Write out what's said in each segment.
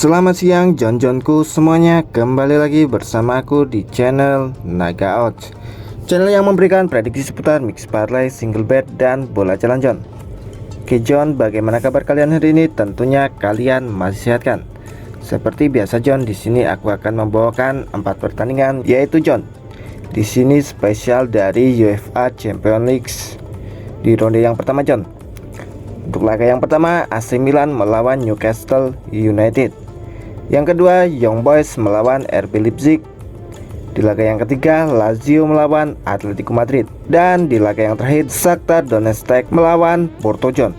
Selamat siang Jon-Jonku semuanya, kembali lagi bersama aku di channel Naga Odds, channel yang memberikan prediksi seputar mix parlay, single bet, dan bola jalan Jon. Oke Jon, bagaimana kabar kalian hari ini? Tentunya kalian masih sehat kan? Seperti biasa Jon, di sini aku akan membawakan 4 pertandingan, yaitu Jon, di sini spesial dari UEFA Champions League di ronde yang pertama Jon. Untuk laga yang pertama, AC Milan melawan Newcastle United. Yang kedua, Young Boys melawan RB Leipzig. Di laga yang ketiga, Lazio melawan Atletico Madrid. Dan di laga yang terakhir, Shakhtar Donetsk melawan Porto Jon.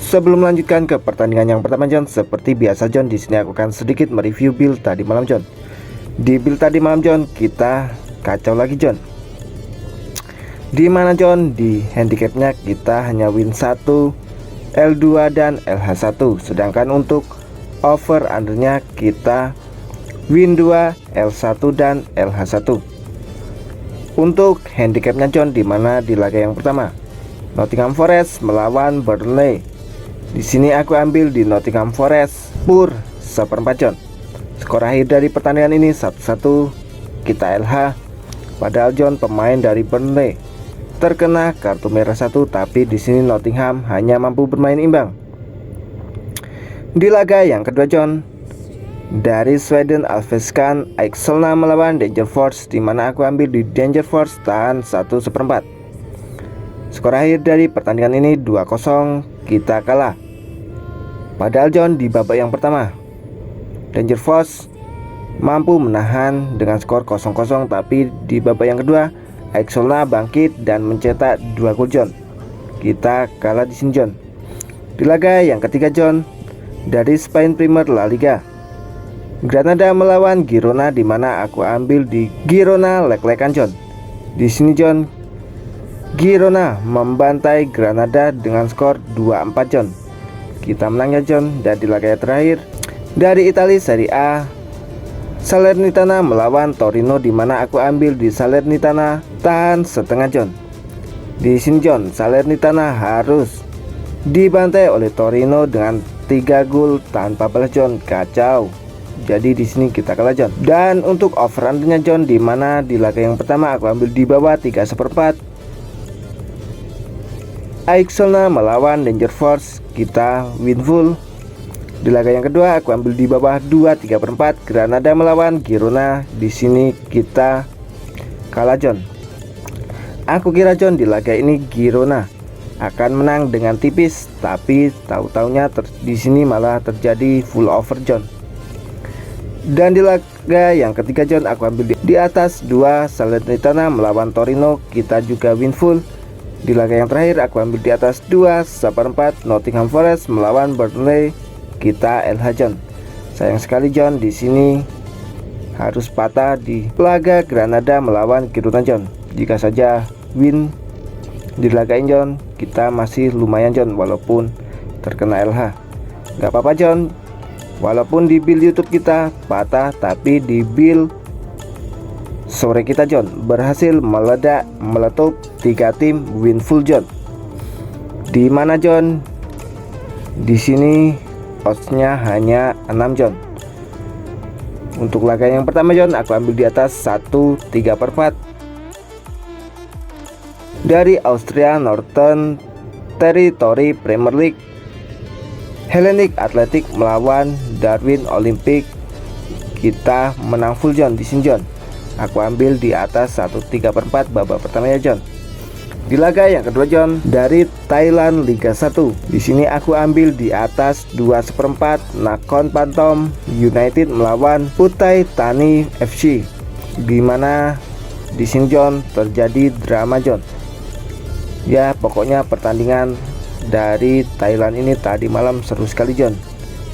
Sebelum melanjutkan ke pertandingan yang pertama Jon, seperti biasa Jon, di sini aku akan sedikit mereview build tadi malam Jon. Di build tadi malam Jon, kita kacau lagi Jon. Di mana Jon? Di handicapnya kita hanya win 1, L2 dan LH1. Sedangkan untuk over undernya kita win 2, L1 dan LH1. Untuk handicapnya Jon, dimana di laga yang pertama Nottingham Forest melawan Burnley. Di sini aku ambil di Nottingham Forest pur 1/4 Jon. Skor akhir dari pertandingan ini 1-1, kita LH. Padahal Jon, pemain dari Burnley terkena kartu merah 1, tapi di sini Nottingham hanya mampu bermain imbang. Di laga yang kedua Jon, dari Sweden Allsvenskan Aikselna melawan Danger Force, dimana aku ambil di Danger Force tahan 1/4. Skor akhir dari pertandingan ini 2-0, kita kalah. Padahal Jon, di babak yang pertama Danger Force mampu menahan dengan skor 0-0, tapi di babak yang kedua Aikselna bangkit dan mencetak 2 gol Jon. Kita kalah di sini Jon. Di laga yang ketiga Jon, dari Spain Premier La Liga, Granada melawan Girona, dimana aku ambil di Girona lek-lekan Jon. Di sini Jon, Girona membantai Granada dengan skor 2-4 Jon. Kita menang ya Jon. Dan di laga yang terakhir dari Italia Serie A, Salernitana melawan Torino, dimana aku ambil di Salernitana tahan setengah Jon. Di sini Jon, Salernitana harus dibantai oleh Torino dengan 3 gol tanpa balas Jon. Kacau. Jadi di sini kita kalah Jon. Dan untuk over undernya Jon, dimana di laga yang pertama aku ambil di bawah 3/4 Aikselna melawan Danger Force, kita win full. Di laga yang kedua aku ambil di bawah 2/3/4 Granada melawan Girona. Di sini kita kalah Jon. Aku kira Jon, di laga ini Girona akan menang dengan tipis, tapi tahu-taunya di sini malah terjadi full over Jon. Dan di laga yang ketiga Jon, aku ambil di atas 2 Salernitana melawan Torino, kita juga win full. Di laga yang terakhir aku ambil di atas 2/4 Nottingham Forest melawan Burnley, kita LH Jon. Sayang sekali Jon, di sini harus patah di laga Granada melawan Girona Jon. Jika saja win di laga ini Jon, kita masih lumayan Jon, walaupun terkena LH. Gak apa-apa Jon, walaupun di build YouTube kita patah, tapi di build sore kita Jon berhasil meletup 3 tim win full Jon. Di mana Jon? Di sini oddsnya hanya 6 Jon. Untuk laga yang pertama Jon, aku ambil di atas 1/3/4 dari Austria Northern Territory Premier League, Hellenic Athletic melawan Darwin Olympic, kita menang full Jon. Di sini Jon, aku ambil di atas 1/3/4 babak pertama ya Jon. Di laga yang kedua Jon, dari Thailand Liga 1, di sini aku ambil di atas 2/4 Nakhon Pathom United melawan Uthai Thani FC, dimana di sini Jon terjadi drama Jon. Ya pokoknya pertandingan dari Thailand ini tadi malam seru sekali Jon.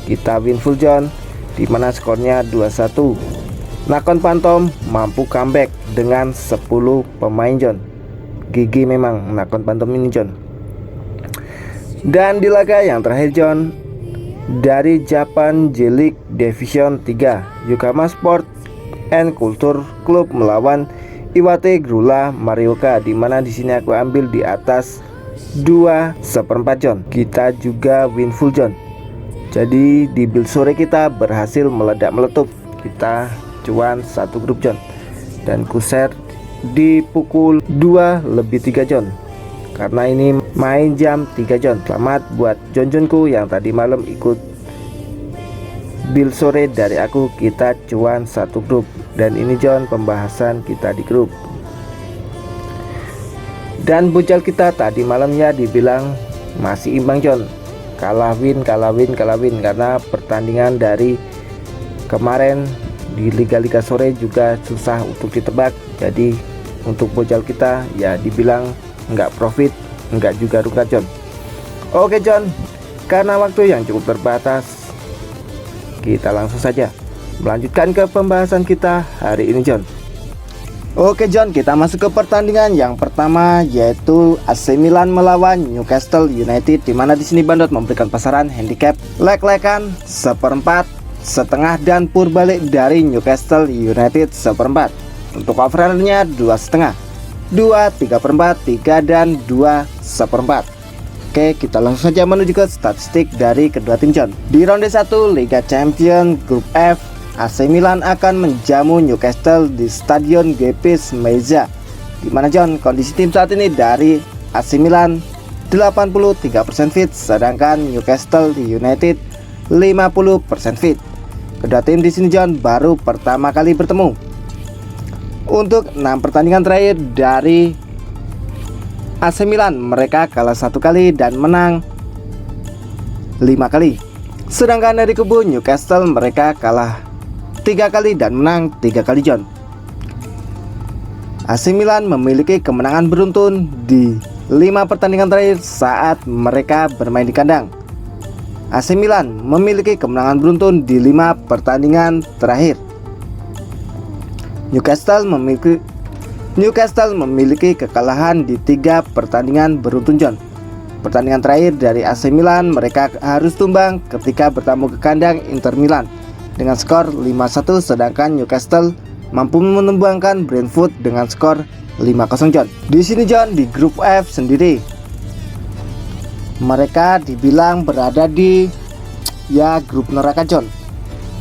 Kita win full Jon, dimana skornya 2-1. Nakhon Pathom mampu comeback dengan 10 pemain Jon. GG memang Nakhon Pathom ini Jon. Dan di laga yang terakhir Jon, dari Japan J-League Division 3, Yokohama Sport and Culture Club melawan Iwate Grula Morioka, dimana di sini aku ambil di atas 2/4 Jon. Kita juga win full Jon. Jadi di build sore kita berhasil meledak-meletup. Kita cuan 1 grup John. Dan ku share di pukul 2:03 John, karena ini main jam 3 John. Selamat buat John-Johnku yang tadi malam ikut build sore dari aku. Kita cuan 1 grup. Dan ini John pembahasan kita di grup. Dan bucal kita tadi malamnya dibilang masih imbang John, kalah win karena pertandingan dari kemarin di liga-liga sore juga susah untuk ditebak. Jadi untuk bucal kita ya dibilang nggak profit, nggak juga rugi John. Oke John, karena waktu yang cukup terbatas, kita langsung saja melanjutkan ke pembahasan kita hari ini John. Oke John, kita masuk ke pertandingan yang pertama, yaitu AC Milan melawan Newcastle United, dimana di sini Bandot memberikan pasaran handicap lek-lekan 1/4, setengah dan purbalik dari Newcastle United 1/4. Untuk overrunnya 2,5, 2, 3/4, 3 dan 2 1/4. Oke, kita langsung saja menuju ke statistik dari kedua tim John. Di ronde 1 Liga Champions Grup F, AC Milan akan menjamu Newcastle di Stadion Giuseppe Meazza. Dimana John kondisi tim saat ini dari AC Milan 83% fit, sedangkan Newcastle United 50% fit. Kedua tim di sini John baru pertama kali bertemu. Untuk 6 pertandingan terakhir dari AC Milan, mereka kalah 1 kali dan menang 5 kali. Sedangkan dari kubu Newcastle, mereka kalah 3 kali dan menang 3 kali John. AC Milan memiliki kemenangan beruntun di 5 pertandingan terakhir saat mereka bermain di kandang. AC Milan memiliki kemenangan beruntun di 5 pertandingan terakhir. Newcastle memiliki kekalahan di 3 pertandingan beruntun John. Pertandingan terakhir dari AC Milan, mereka harus tumbang ketika bertamu ke kandang Inter Milan dengan skor 5-1, sedangkan Newcastle mampu menumbangkan Brentford dengan skor 5-0 John. Di sini John di grup F sendiri, mereka dibilang berada di grup neraka John.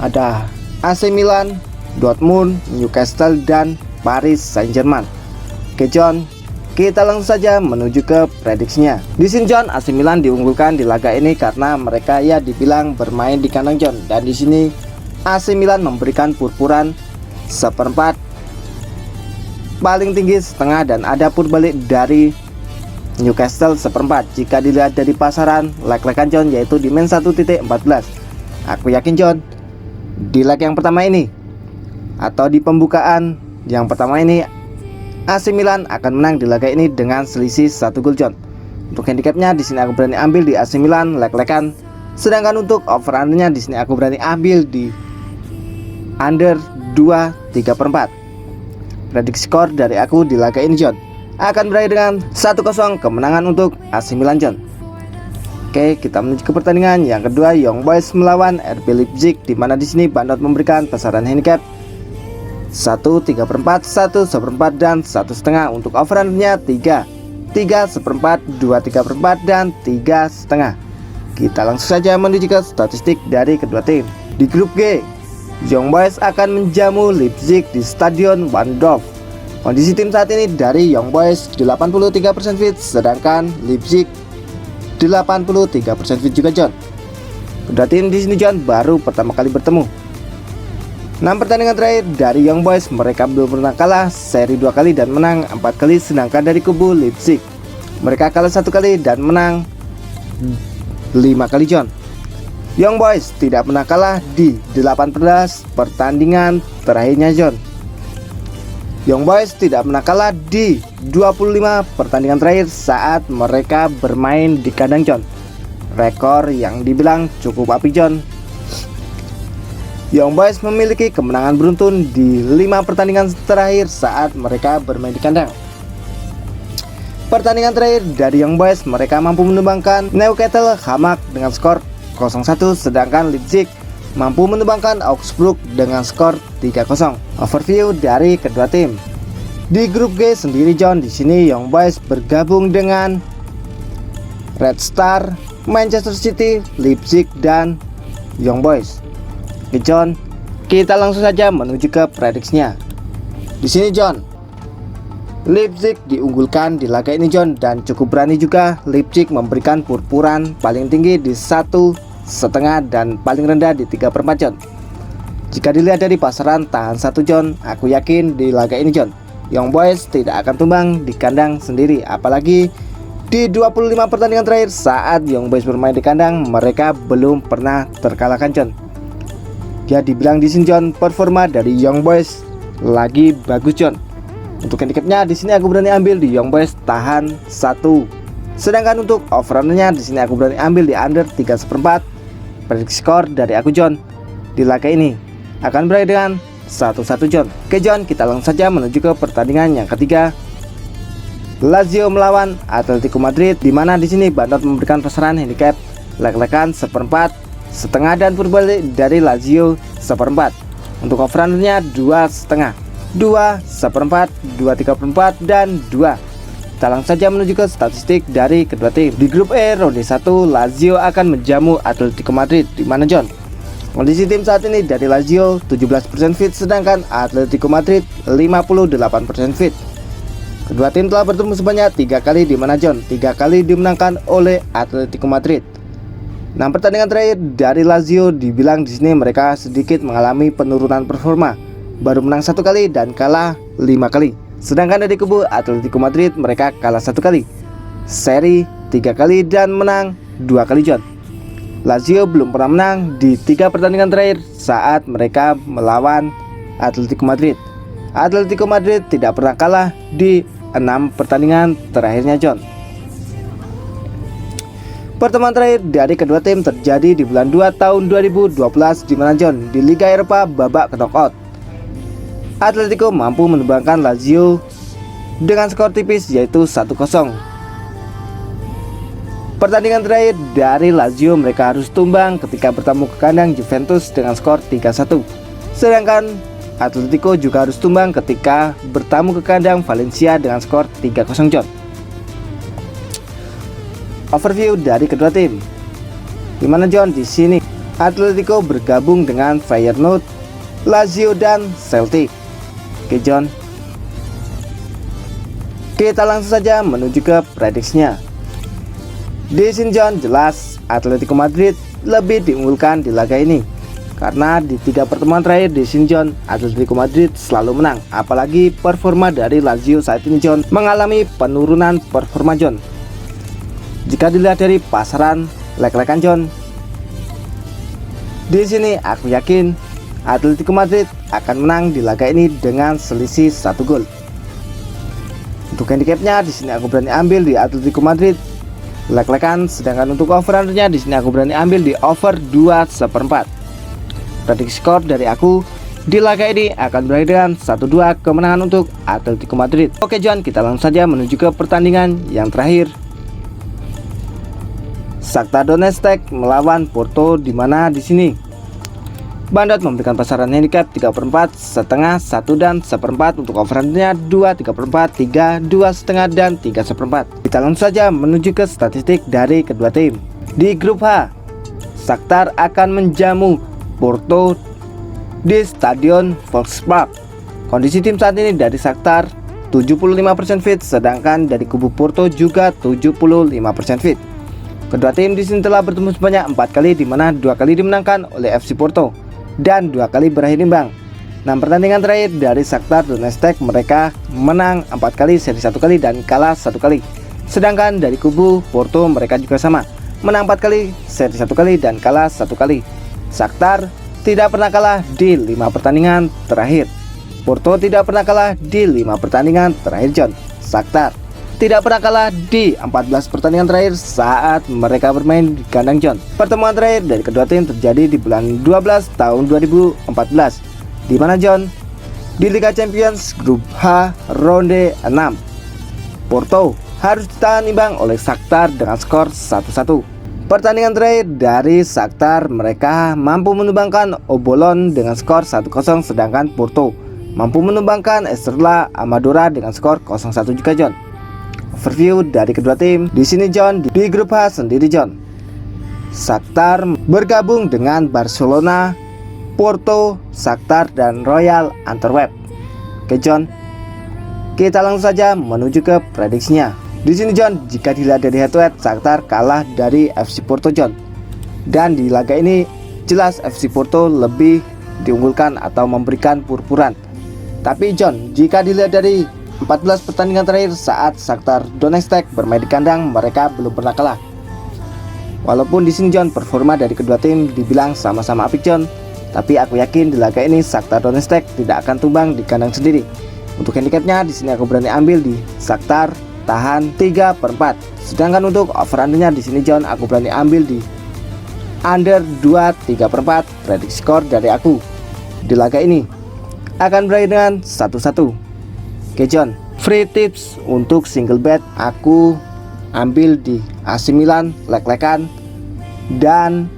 Ada AC Milan, Dortmund, Newcastle dan Paris Saint-Germain. Oke John, kita langsung saja menuju ke prediksinya. Di sini John AC Milan diunggulkan di laga ini karena mereka dibilang bermain di kandang John, dan di sini AC Milan memberikan purpuran 1/4, paling tinggi setengah, dan ada purbalik dari Newcastle 1/4 jika dilihat dari pasaran leg-legan John, yaitu di min 1.14. Aku yakin John di leg yang pertama ini atau di pembukaan yang pertama ini AC Milan akan menang di laga ini dengan selisih 1 gol John. Untuk handicapnya di sini aku berani ambil di AC Milan leg-legan, sedangkan untuk over-undernya di sini aku berani ambil di under 2/3/4. Prediksi skor dari aku di laga ini John akan berakhir dengan 1-0 kemenangan untuk AC Milan John. Oke, kita menuju ke pertandingan yang kedua, Young Boys melawan RB Leipzig, di mana di sini Bandot memberikan pasaran handicap 1/3/4, 1/1/4 dan 1,5. Untuk overrunnya 3, 3/1/4, 2/3/4 dan 3,5. Kita langsung saja menuju ke statistik dari kedua tim. Di grup G, Young Boys akan menjamu Leipzig di Stadion Waldorf. Kondisi tim saat ini dari Young Boys 83% fit, sedangkan Leipzig 83% fit juga John. Kedua tim di sini John baru pertama kali bertemu. 6 pertandingan terakhir dari Young Boys, mereka belum pernah kalah, seri 2 kali dan menang 4 kali, sedangkan dari kubu Leipzig, mereka kalah 1 kali dan menang 5 kali John. Young Boys tidak pernah kalah di 18 pertandingan terakhirnya John. Young Boys tidak pernah kalah di 25 pertandingan terakhir saat mereka bermain di kandang John. Rekor yang dibilang cukup apik John. Young Boys memiliki kemenangan beruntun di 5 pertandingan terakhir saat mereka bermain di kandang. Pertandingan terakhir dari Young Boys, mereka mampu menumbangkan Newcastle Hamak dengan skor 0-1, sedangkan Leipzig mampu menumbangkan Augsburg dengan skor 3-0. Overview dari kedua tim. Di grup G sendiri John, di sini Young Boys bergabung dengan Red Star, Manchester City, Leipzig dan Young Boys. Oke John, kita langsung saja menuju ke prediksinya. Di sini John, Leipzig diunggulkan di laga ini John, dan cukup berani juga Leipzig memberikan purpuran paling tinggi di 1,5 dan paling rendah di 3/4 John. Jika dilihat dari pasaran tahan 1 John, aku yakin di laga ini John, Young Boys tidak akan tumbang di kandang sendiri, apalagi di 25 pertandingan terakhir saat Young Boys bermain di kandang mereka belum pernah terkalahkan John. Ya dibilang di sini John, performa dari Young Boys lagi bagus John. Untuk handicapnya di sini aku berani ambil di Young Boys tahan 1. Sedangkan untuk over-nya di sini aku berani ambil di under 3/4. Prediksi skor dari aku John di laga ini akan berakhir dengan 1-1 John. Oke John, kita langsung saja menuju ke pertandingan yang ketiga. Lazio melawan Atletico Madrid, di mana di sini Bandot memberikan pasaran handicap lek-lekan 1/4, setengah dan berbalik dari Lazio 1/4. Untuk over-nya 2,5, 2,1/4, 2,3/4 dan 2. Kita langsung saja menuju ke statistik dari kedua tim. Di grup E ronde 1, Lazio akan menjamu Atletico Madrid, di mana John, kondisi tim saat ini dari Lazio 17% fit, sedangkan Atletico Madrid 58% fit. Kedua tim telah bertemu sebanyak 3 kali, di mana John 3 kali dimenangkan oleh Atletico Madrid. 6 pertandingan terakhir dari Lazio dibilang di sini mereka sedikit mengalami penurunan performa, baru menang 1 kali dan kalah 5 kali. Sedangkan dari kubu Atletico Madrid mereka kalah 1 kali, seri 3 kali dan menang 2 kali John. Lazio belum pernah menang di 3 pertandingan terakhir saat mereka melawan Atletico Madrid. Atletico Madrid tidak pernah kalah di 6 pertandingan terakhirnya John. Pertemuan terakhir dari kedua tim terjadi di bulan 2 tahun 2012, di mana John di Liga Eropa babak knockout. Atletico mampu menumbangkan Lazio dengan skor tipis yaitu 1-0. Pertandingan terakhir dari Lazio mereka harus tumbang ketika bertemu ke kandang Juventus dengan skor 3-1. Sedangkan Atletico juga harus tumbang ketika bertamu ke kandang Valencia dengan skor 3-0 John. Overview dari kedua tim. Gimana John, di sini Atletico bergabung dengan Feyenoord, Lazio dan Celtic. Oke John, kita langsung saja menuju ke prediksinya. Di sini John, jelas Atletico Madrid lebih diunggulkan di laga ini, karena di 3 pertemuan terakhir di sini John, Atletico Madrid selalu menang. Apalagi performa dari Lazio saat ini John mengalami penurunan performa John. Jika dilihat dari pasaran lek-lekan John, di sini aku yakin Atletico Madrid akan menang di laga ini dengan selisih 1 gol. Untuk handicapnya di sini aku berani ambil di Atletico Madrid lek-lekan, sedangkan untuk over-nya di sini aku berani ambil di over 2/4. Prediksi skor dari aku di laga ini akan berakhir dengan 1-2 kemenangan untuk Atletico Madrid. Oke John, kita langsung saja menuju ke pertandingan yang terakhir. Shakhtar Donetsk melawan Porto, di mana di sini Bandot memberikan pasaran handicap 3/4, setengah, 1 dan 1/4. Untuk over-nya 2, 3/4, 3, 2,5 dan 3/4. Kita langsung saja menuju ke statistik dari kedua tim. Di grup H, Shakhtar akan menjamu Porto di Stadion Volkspark. Kondisi tim saat ini dari Shakhtar 75% fit, sedangkan dari kubu Porto juga 75% fit. Kedua tim di sini telah bertemu sebanyak 4 kali, di mana 2 kali dimenangkan oleh FC Porto dan 2 kali berakhir imbang. 6 pertandingan terakhir dari Shakhtar Donetsk mereka menang 4 kali, seri 1 kali dan kalah 1 kali. Sedangkan dari kubu Porto mereka juga sama, menang 4 kali, seri 1 kali dan kalah 1 kali. Shakhtar tidak pernah kalah di 5 pertandingan terakhir. Porto tidak pernah kalah di 5 pertandingan terakhir John. Shakhtar tidak pernah kalah di 14 pertandingan terakhir saat mereka bermain di kandang John. Pertemuan terakhir dari kedua tim terjadi di bulan 12 tahun 2014, di mana John di Liga Champions grup H ronde 6, Porto harus ditahan imbang oleh Shakhtar dengan skor 1-1. Pertandingan terakhir dari Shakhtar mereka mampu menumbangkan Obolon dengan skor 1-0, sedangkan Porto mampu menumbangkan Estrela Amadora dengan skor 0-1 juga John. Overview dari kedua tim di sini John, di grup H sendiri John, Shakhtar bergabung dengan Barcelona, Porto, Shakhtar, dan Royal Antwerp. Oke John, kita langsung saja menuju ke prediksinya. Di sini John, jika dilihat dari head to head, Shakhtar kalah dari FC Porto John. Dan di laga ini jelas FC Porto lebih diunggulkan atau memberikan purpuran. Tapi John, jika dilihat dari 14 pertandingan terakhir saat Shakhtar Donetsk bermain di kandang, mereka belum pernah kalah. Walaupun di sini John, performa dari kedua tim dibilang sama-sama apik John, tapi aku yakin di laga ini Shakhtar Donetsk tidak akan tumbang di kandang sendiri. Untuk handicapnya di sini aku berani ambil di Shakhtar tahan 3/4. Sedangkan untuk over undernya di sini John, aku berani ambil di under 2/3/4. Prediksi skor dari aku di laga ini akan berakhir dengan 1-1. Oke John, free tips untuk single bet aku ambil di AC Milan lek-lekan dan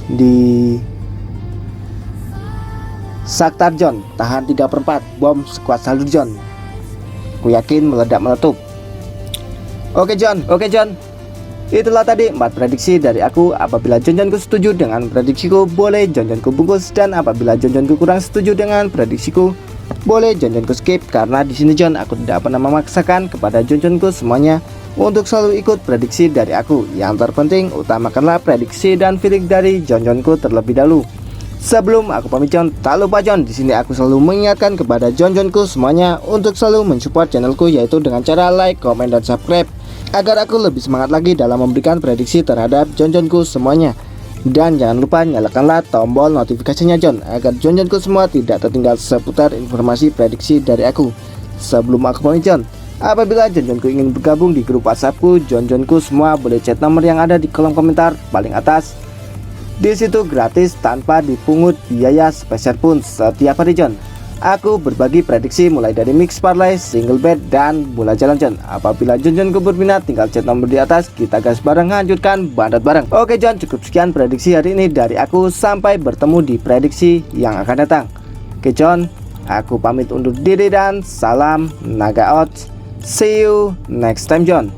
di Shakhtar John tahan 3/4 bom squad saldo John. Aku yakin meledak-meletup. Oke John, itulah tadi 4 prediksi dari aku. Apabila John-Johnku setuju dengan prediksiku, boleh John-Johnku bungkus, dan apabila John-Johnku kurang setuju dengan prediksiku, boleh John-Johnku skip. Karena di sini John, aku tidak pernah memaksakan kepada John-Johnku semuanya untuk selalu ikut prediksi dari aku. Yang terpenting utamakanlah prediksi dan feeling dari John-Johnku terlebih dahulu. Sebelum aku pamit John, tak lupa John, di sini aku selalu mengingatkan kepada John-Johnku semuanya untuk selalu mensupport channelku, yaitu dengan cara like, komen, dan subscribe, agar aku lebih semangat lagi dalam memberikan prediksi terhadap John-Johnku semuanya. Dan jangan lupa nyalakanlah tombol notifikasinya John, agar John-Johnku semua tidak tertinggal seputar informasi prediksi dari aku. Sebelum aku pamit John, apabila John-Johnku ingin bergabung di grup WhatsAppku, John-Johnku semua boleh chat nomor yang ada di kolom komentar paling atas. Di situ gratis tanpa dipungut biaya sepeser pun setiap hari John. Aku berbagi prediksi mulai dari mix parlay, single bet, dan bola jalan John. Apabila John-Johnku berminat, tinggal chat nomor di atas, kita gas bareng, hancurkan bandot bareng. Oke John, cukup sekian prediksi hari ini dari aku. Sampai bertemu di prediksi yang akan datang. Oke John, aku pamit undur diri dan salam Naga out. See you next time John.